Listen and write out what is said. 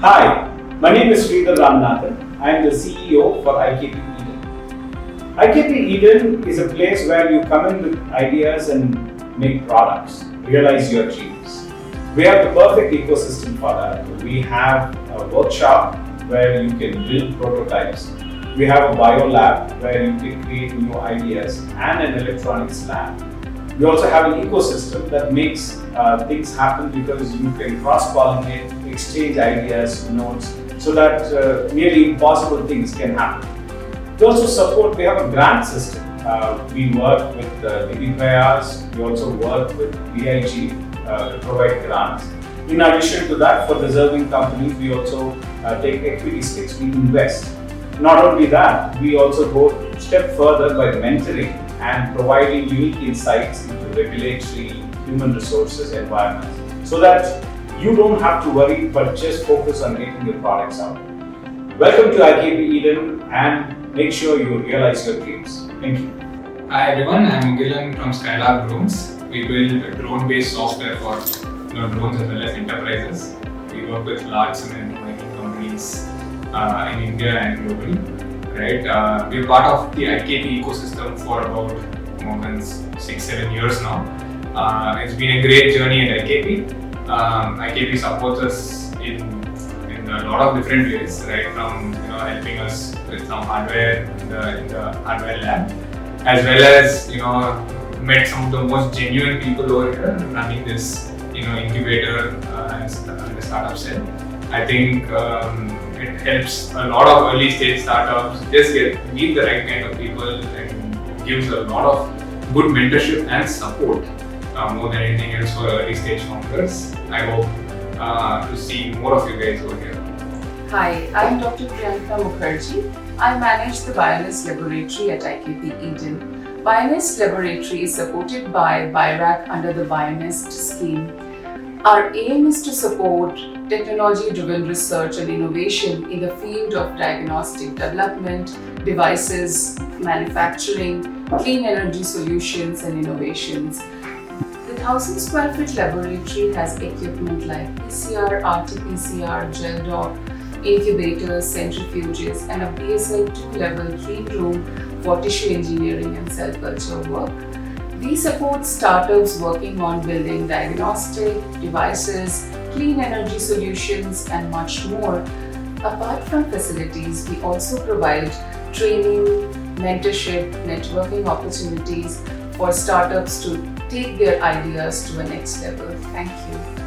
Hi, my name is Sridhar Ramanathan. I am the CEO for IKP EDEN. IKP EDEN is a place where you come in with ideas and make products, realize your dreams. We have the perfect ecosystem for that. We have a workshop where you can build prototypes. We have a bio lab where you can create new ideas and an electronics lab. We also have an ecosystem that makes things happen because you can cross-pollinate, exchange ideas, notes, so that nearly impossible things can happen. We also support, we have a grant system. We work with DBPIRs, we also work with BIG to provide grants. In addition to that, for deserving companies, we also take equity stakes, we invest. Not only that, we also go a step further by mentoring and providing unique insights into regulatory, human resources, environment, so that you don't have to worry but just focus on getting your products out. Welcome to IKP EDEN and make sure you realize your dreams. Thank you. Hi everyone, I'm Mugilan from Skylark Drones. We build drone-based software for drones as well as enterprises. We work with large cement mining companies in India and globally. Right, we're part of the IKP ecosystem for about more than 6-7 years now. It's been a great journey at IKP. IKP supports us in a lot of different ways, right? From helping us with some hardware in the hardware lab, as well as met some of the most genuine people over here running this incubator and the startup cell. I think it helps a lot of early stage startups just meet the right kind of people and gives a lot of good mentorship and support more than anything else for early stage founders. I hope to see more of you guys over here. Hi, I'm Dr. Priyankana Chatterjee. I manage the BioNEST laboratory at IKP EDEN. BioNEST laboratory is supported by BIRAC under the BioNEST scheme. Our aim is to support technology-driven research and innovation in the field of diagnostic development, devices, manufacturing, clean energy solutions and innovations. The 1,000 square feet laboratory has equipment like PCR, RT-PCR, gel dock, incubators, centrifuges and a BSL 2-level clean room for tissue engineering and cell culture work. We support startups working on building diagnostic devices, clean energy solutions, and much more. Apart from facilities, we also provide training, mentorship, networking opportunities for startups to take their ideas to a next level. Thank you.